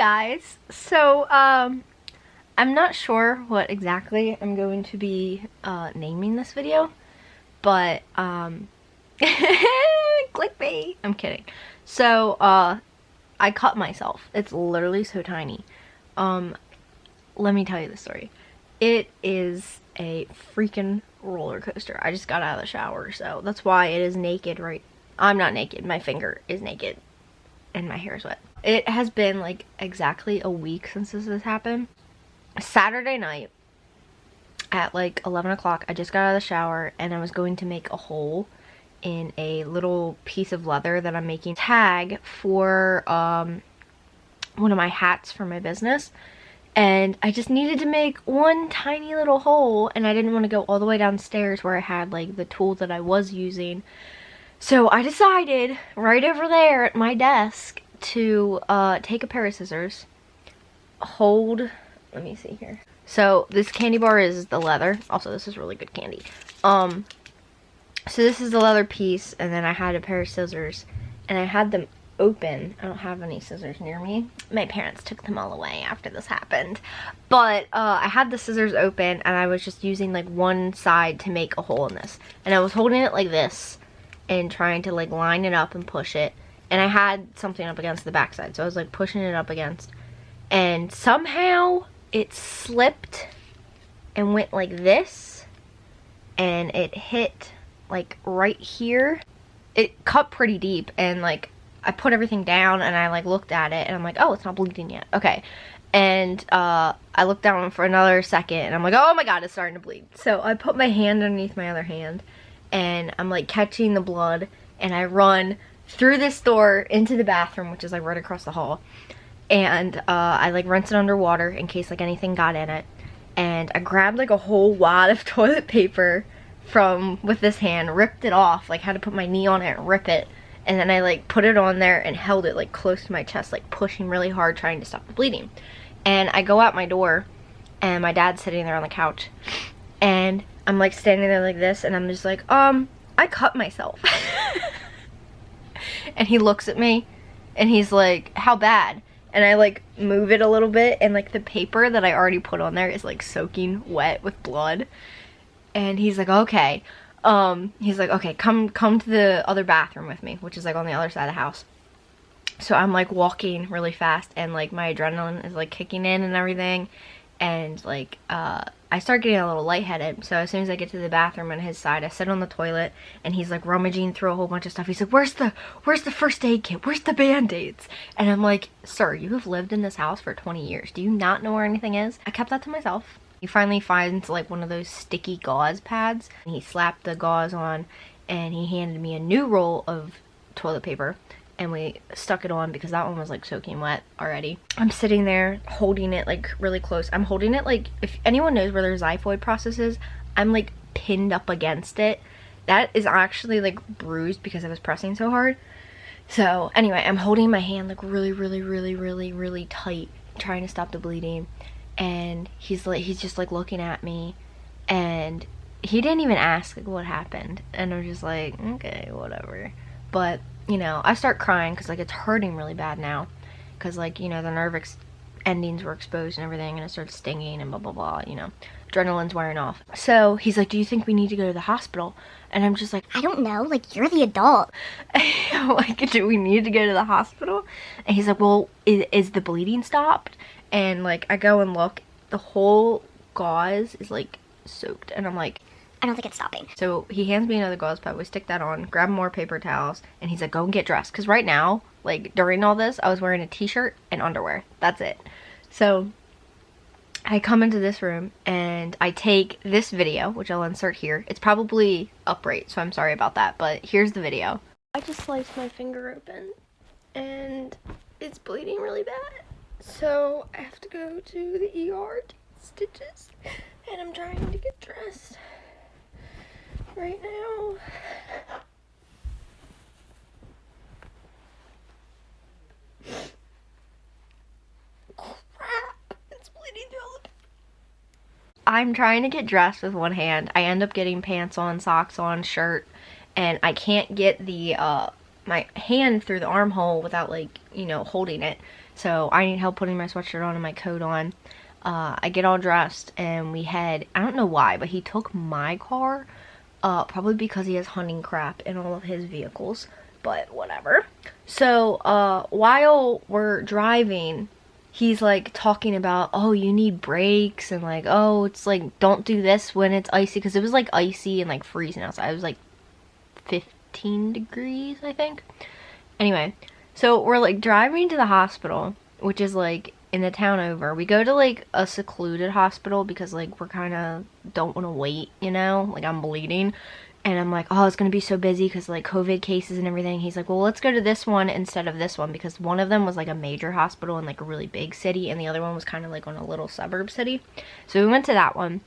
guys. So, I'm not sure what exactly I'm going to be naming this video, but clickbait. I'm kidding. So, I cut myself. It's literally so tiny. Let me tell you the story. It is a freaking roller coaster. I just got out of the shower, so that's why it is naked, right? I'm not naked. My finger is naked and my hair is wet. It has been like exactly a week since this has happened. Saturday night at like 11 o'clock, I just got out of the shower and I was going to make a hole in a little piece of leather that I'm making tag for one of my hats for my business. And I just needed to make one tiny little hole, and I didn't want to go all the way downstairs where I had like the tool that I was using. So I decided right over there at my desk to take a pair of scissors, let me see here. So this candy bar is the leather. Also, this is really good candy. So this is the leather piece, and then I had a pair of scissors, and I had them open. I don't have any scissors near me. My parents took them all away after this happened. But I had the scissors open, and I was just using like one side to make a hole in this. And I was holding it like this and trying to like line it up and push it. And I had something up against the back side, so I was like pushing it up against. And somehow it slipped and went like this, and it hit like right here. It cut pretty deep, and like I put everything down and I like looked at it and I'm like, oh, it's not bleeding yet. Okay. And I looked down for another second and I'm like, oh my god, it's starting to bleed. So I put my hand underneath my other hand and I'm like catching the blood, and I run through this door into the bathroom, which is like right across the hall. And I like rinse it under water in case like anything got in it. And I grabbed like a whole wad of toilet paper with this hand, ripped it off, like had to put my knee on it and rip it. And then I like put it on there and held it like close to my chest, like pushing really hard trying to stop the bleeding. And I go out my door and my dad's sitting there on the couch, and I'm like standing there like this, and I'm just like, I cut myself. And he looks at me and he's like, how bad? And I like move it a little bit, and like the paper that I already put on there is like soaking wet with blood. And he's like, okay. He's like, okay, come to the other bathroom with me, which is like on the other side of the house. So I'm like walking really fast, and like my adrenaline is like kicking in and everything, and like I start getting a little lightheaded. So as soon as I get to the bathroom on his side, I sit on the toilet, and he's like rummaging through a whole bunch of stuff. He's like, where's the first aid kit? Where's the band-aids? And I'm like, sir, you have lived in this house for 20 years. Do you not know where anything is? I kept that to myself. He finally finds like one of those sticky gauze pads. He slapped the gauze on, and he handed me a new roll of toilet paper, and we stuck it on because that one was like soaking wet already. I'm sitting there holding it like really close. I'm holding it like, if anyone knows where their xiphoid process is, I'm like pinned up against it. That is actually like bruised because I was pressing so hard. So anyway, I'm holding my hand like really tight, trying to stop the bleeding. And he's just like looking at me, and he didn't even ask like what happened, and I'm just like, okay, whatever. But you know, I start crying because like it's hurting really bad now, because like, you know, the nerve endings were exposed and everything, and it started stinging and blah blah blah, you know, adrenaline's wearing off. So he's like, do you think we need to go to the hospital? And I'm just like, I don't know, like, you're the adult. I'm like, do we need to go to the hospital? And he's like, well, is the bleeding stopped? And like I go and look, the whole gauze is like soaked, and I'm like, I don't think it's stopping. So he hands me another gauze pad. We stick that on, grab more paper towels, and he's like, go and get dressed. Because right now, like during all this, I was wearing a t-shirt and underwear. That's it. So I come into this room and I take this video, which I'll insert here. It's probably upright, so I'm sorry about that, but here's the video. I just sliced my finger open and it's bleeding really bad. So I have to go to the ER to get stitches, and I'm trying to get dressed right now. Crap, it's bleeding through. I'm trying to get dressed with one hand. I end up getting pants on, socks on, shirt, and I can't get the my hand through the armhole without like, you know, holding it. So I need help putting my sweatshirt on and my coat on. I get all dressed and we head, I don't know why, but he took my car, probably because he has hunting crap in all of his vehicles, but whatever. So while we're driving, he's like talking about, oh, you need brakes, and like, oh, it's like, don't do this when it's icy, because it was like icy and like freezing outside. It was like 15 degrees, I think. Anyway, so we're like driving to the hospital, which is like in the town over. We go to like a secluded hospital because like we're kind of don't want to wait, you know, like I'm bleeding. And I'm like, oh, it's going to be so busy because like COVID cases and everything. He's like, well, let's go to this one instead of this one, because one of them was like a major hospital in like a really big city, and the other one was kind of like on a little suburb city. So we went to that one.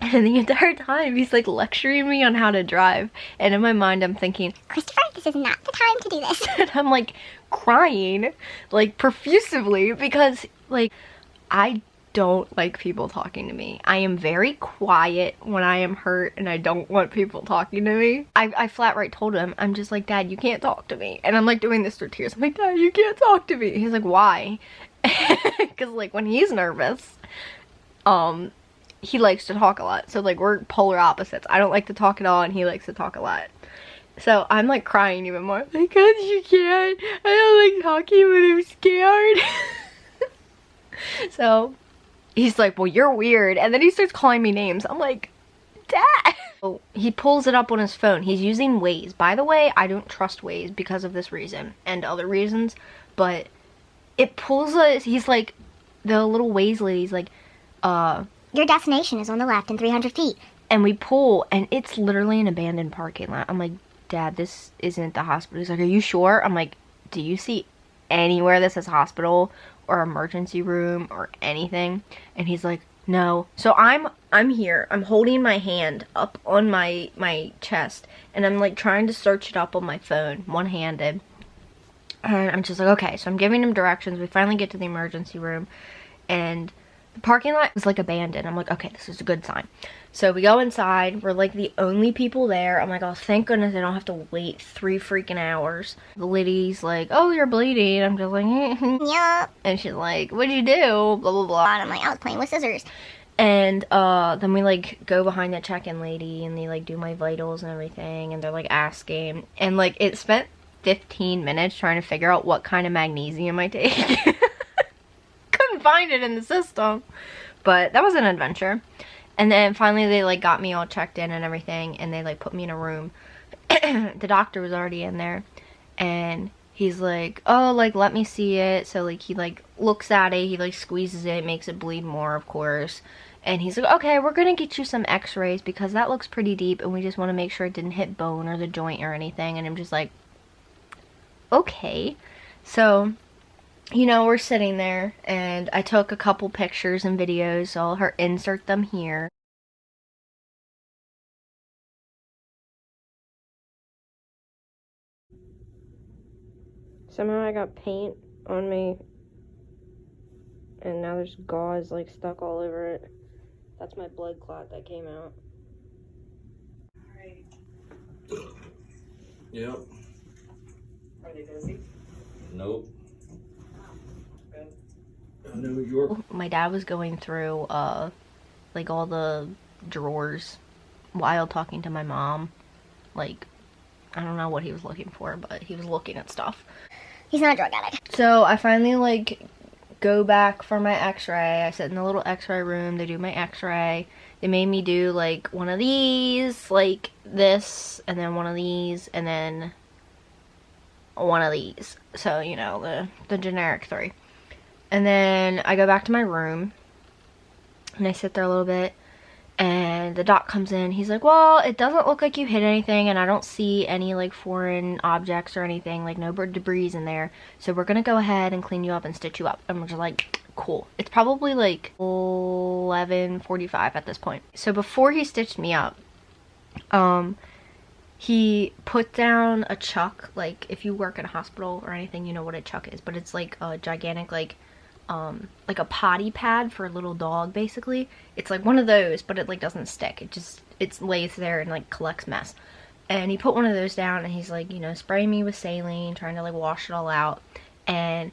And the entire time he's like lecturing me on how to drive. And in my mind I'm thinking, Christopher, this is not the time to do this. and I'm like crying like profusively because like I don't like people talking to me. I am very quiet when I am hurt and I don't want people talking to me. I flat right told him, I'm just like, Dad, you can't talk to me. And I'm like doing this through tears. I'm like, Dad, you can't talk to me. He's like, why? Because like when he's nervous, he likes to talk a lot. So like we're polar opposites. I don't like to talk at all and he likes to talk a lot. So I'm like crying even more. Like, God, you can't. I don't like talking when I'm scared. So he's like, well, you're weird. And then he starts calling me names. I'm like, Dad. So he pulls it up on his phone. He's using Waze. By the way, I don't trust Waze because of this reason and other reasons. But it pulls us. He's like, the little Waze lady's like, Your destination is on the left in 300 feet. and we pull, and it's literally an abandoned parking lot. I'm like, Dad, this isn't the hospital. He's like, are you sure? I'm like, do you see anywhere that says hospital or emergency room or anything? And he's like, no. So I'm here. I'm holding my hand up on my chest, and I'm like trying to search it up on my phone, one-handed. And I'm just like, okay. So I'm giving him directions. We finally get to the emergency room, and the parking lot was like abandoned. I'm like, okay, this is a good sign. So we go inside. We're like the only people there. I'm like, oh, thank goodness I don't have to wait 3 freaking hours. The lady's like, oh, you're bleeding. I'm just like, Yup. and she's like, what'd you do? Blah, blah, blah. And I'm like, I was playing with scissors. And then we like go behind the check-in lady, and they like do my vitals and everything, and they're like asking. And like it spent 15 minutes trying to figure out what kind of magnesium I take. Couldn't find it in the system. But that was an adventure. And then finally they like got me all checked in and everything, and they like put me in a room. The doctor was already in there, and he's like, oh, like let me see it. So like he like looks at it, he like squeezes it, makes it bleed more, of course. And he's like, okay, we're gonna get you some x-rays because that looks pretty deep, and we just want to make sure it didn't hit bone or the joint or anything. And I'm just like, okay. So, you know, we're sitting there, and I took a couple pictures and videos, so I'll insert them here. Somehow I got paint on me, and now there's gauze like stuck all over it. That's my blood clot that came out. Alright. Yep. Are they busy? Nope. Good. New York. My dad was going through like all the drawers while talking to my mom. Like, I don't know what he was looking for, but he was looking at stuff. He's not a drug addict. So I finally like go back for my x-ray. I sit in the little x-ray room. They do my x-ray. They made me do like one of these, like this, and then one of these, and then one of these. So, you know, the generic 3. And then I go back to my room, and I sit there a little bit, and the doc comes in. He's like, well, it doesn't look like you hit anything, and I don't see any like foreign objects or anything, like no debris in there, so we're gonna go ahead and clean you up and stitch you up. And we're just like, cool. It's probably like 11:45 at this point. So before he stitched me up, he put down a chuck. Like, if you work in a hospital or anything, you know what a chuck is, but it's like a gigantic like a potty pad for a little dog, basically. It's like one of those, but it like doesn't stick. It lays there and like collects mess. And he put one of those down, and he's like, you know, spraying me with saline, trying to like wash it all out. And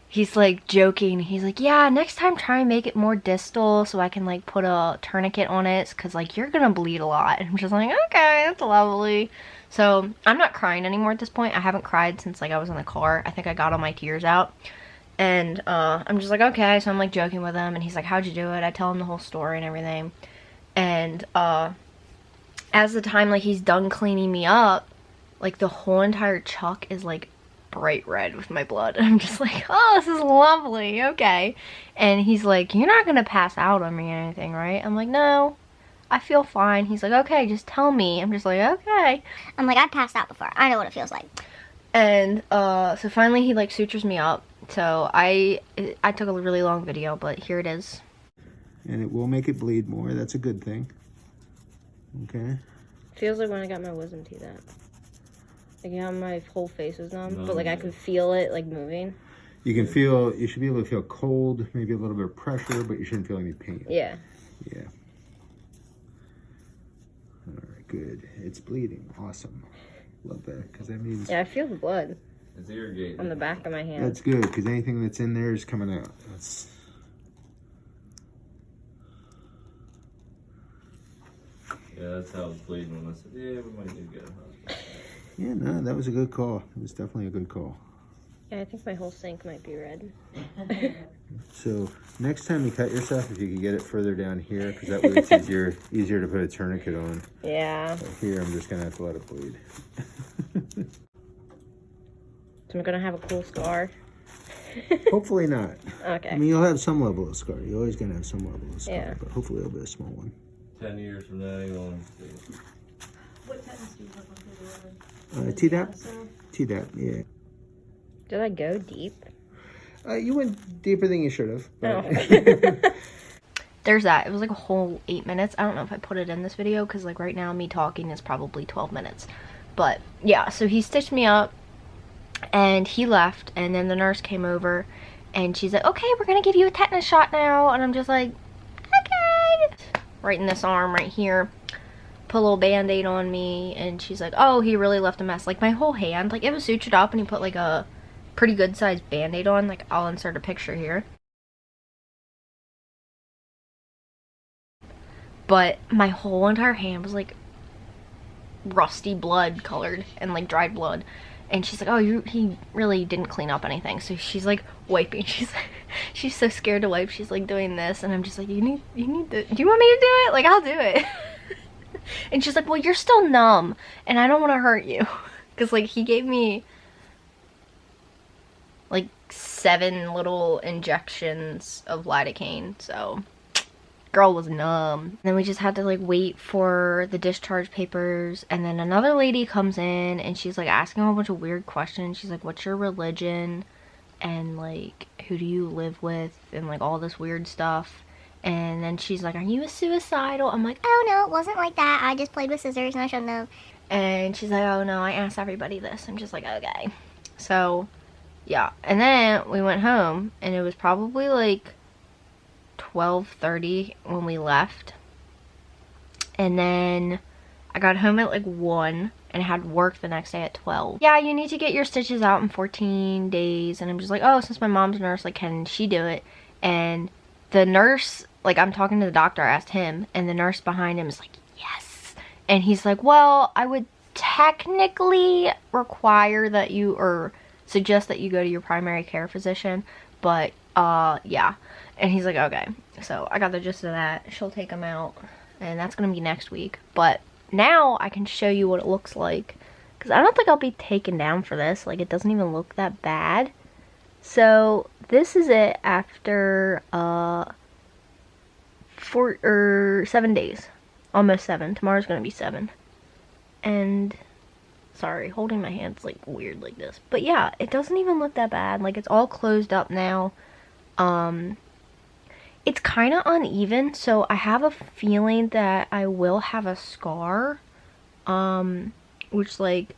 he's like joking. He's like, yeah, next time try and make it more distal so I can like put a tourniquet on it, because like you're gonna bleed a lot. And I'm just like, okay, that's lovely. So I'm not crying anymore at this point. I haven't cried since like I was in the car. I think I got all my tears out. And I'm just like, okay. So I'm like joking with him, and he's like, how'd you do it? I tell him the whole story and everything. And as the time like he's done cleaning me up, like the whole entire chuck is like bright red with my blood. I'm just like, oh, this is lovely, okay. And he's like, you're not gonna pass out on me or anything, right? I'm like, no, I feel fine. He's like, okay, just tell me. I'm just like, okay. I'm like, I've passed out before. I know what it feels like. And so finally he like sutures me up. So I took a really long video, but here it is. And it will make it bleed more. That's a good thing. Okay. Feels like when I got my wisdom teeth out. Like, you know, my whole face is numb, but like I can feel it like moving. You can feel, you should be able to feel cold, maybe a little bit of pressure, but you shouldn't feel any pain. Yeah. Yeah. All right, good. It's bleeding. Awesome. Love that, because that means... Yeah, I feel the blood. It's irrigated. On the back of my hand. That's good, because anything that's in there is coming out. That's... Yeah, that's how it's bleeding when I said, yeah, we might need to get a hospital. Yeah, no, that was a good call. It was definitely a good call. Yeah, I think my whole sink might be red. So next time you cut yourself, if you could get it further down here, because that way it's easier to put a tourniquet on. Yeah. But here, I'm just gonna have to let it bleed. So I'm gonna have a cool scar. Hopefully not. Okay. I mean, you'll have some level of scar. You're always gonna have some level of scar, Yeah. but hopefully it'll be a small one. 10 years from now, you'll want to see. What tetanus do you have on the Tdap? So, Tdap, yeah. Did I go deep? You went deeper than you should have. Oh. There's that. It was like a whole 8 minutes. I don't know if I put it in this video because like right now me talking is probably 12 minutes. But yeah, so he stitched me up and he left, and then the nurse came over and she's like, okay, we're gonna give you a tetanus shot now. And I'm just like, okay. Right in this arm right here. Put a little band-aid on me, and she's like, oh, he really left a mess. Like my whole hand, like it was sutured up, and he put like a pretty good sized band-aid on. Like I'll insert a picture here. But my whole entire hand was like rusty blood colored and like dried blood. And she's like, oh, he really didn't clean up anything. So she's like wiping. She's so scared to wipe. She's like doing this, and I'm just like, you need to, do you want me to do it? Like, I'll do it. And she's like, well, you're still numb, and I don't want to hurt you. Because like he gave me like 7 little injections of lidocaine, so girl was numb. And then we just had to like wait for the discharge papers, and then another lady comes in and she's like asking a whole bunch of weird questions. She's like, what's your religion, and like who do you live with, and like all this weird stuff. And then she's like, are you a suicidal? I'm like, Oh no, it wasn't like that. I just played with scissors and I shouldn't have. and she's like, oh no, I asked everybody this. I'm just like, okay. So yeah, and then we went home, and it was probably like 12:30 when we left. And then I got home at like 1 and had work the next day at 12. Yeah, you need to get your stitches out in 14 days. And I'm just like, oh, since my mom's a nurse, like, can she do it? And the nurse, like, I'm talking to the doctor, I asked him, and the nurse behind him is like, yes. And he's like, well, I would technically require that you, or suggest that you go to your primary care physician, but yeah. And he's like, okay. So I got the gist of that. She'll take him out, and that's gonna be next week. But now I can show you what it looks like, because I don't think I'll be taken down for this. Like, it doesn't even look that bad. So this is it after 7 days, almost 7. Tomorrow's gonna be 7. And sorry, holding my hands like weird like this, but yeah, it doesn't even look that bad. Like, it's all closed up now. It's kind of uneven, so I have a feeling that I will have a scar, which, like,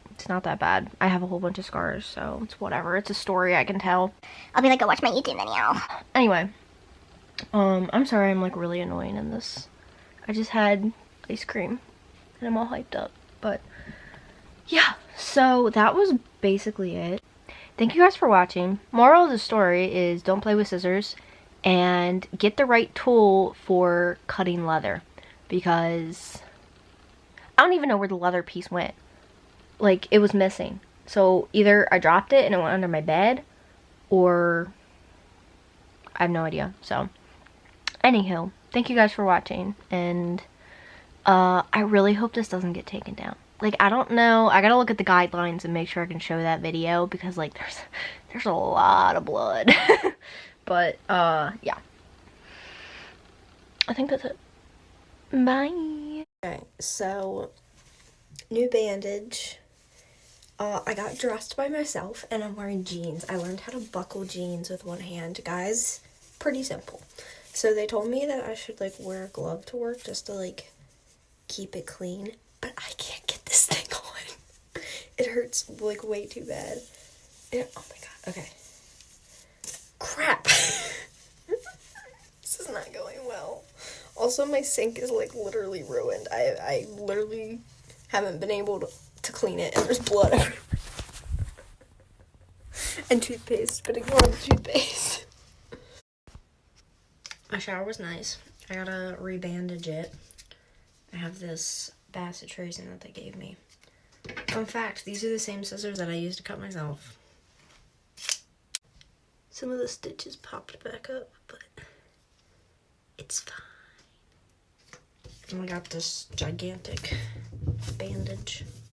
it's not that bad. I have a whole bunch of scars, so it's whatever. It's a story I can tell. I'll be like, go watch my YouTube video. Anyway, I'm sorry I'm, like, really annoying in this. I just had ice cream, and I'm all hyped up, but yeah, so that was basically it. thank you guys for watching. Moral of the story is don't play with scissors and get the right tool for cutting leather, because I don't even know where the leather piece went. Like, it was missing. So either I dropped it and it went under my bed, or I have no idea. So anywho, thank you guys for watching, and I really hope this doesn't get taken down. Like, I don't know, I gotta look at the guidelines and make sure I can show that video, because like there's a lot of blood. But yeah, I think that's it. Bye. Okay, so new bandage. I got dressed by myself and I'm wearing jeans. I learned how to buckle jeans with one hand, guys. Pretty simple. So they told me that I should like wear a glove to work just to like keep it clean, but I can't get this thing on. It hurts like way too bad. Oh my god. Okay. Crap. This is not going well. Also, my sink is like literally ruined. I literally haven't been able to clean it, and there's blood everywhere. And toothpaste, but ignore the toothpaste. My shower was nice. I gotta rebandage it. I have this Bassett tracing that they gave me. Fun fact, these are the same scissors that I used to cut myself. Some of the stitches popped back up, but it's fine. And I got this gigantic bandage.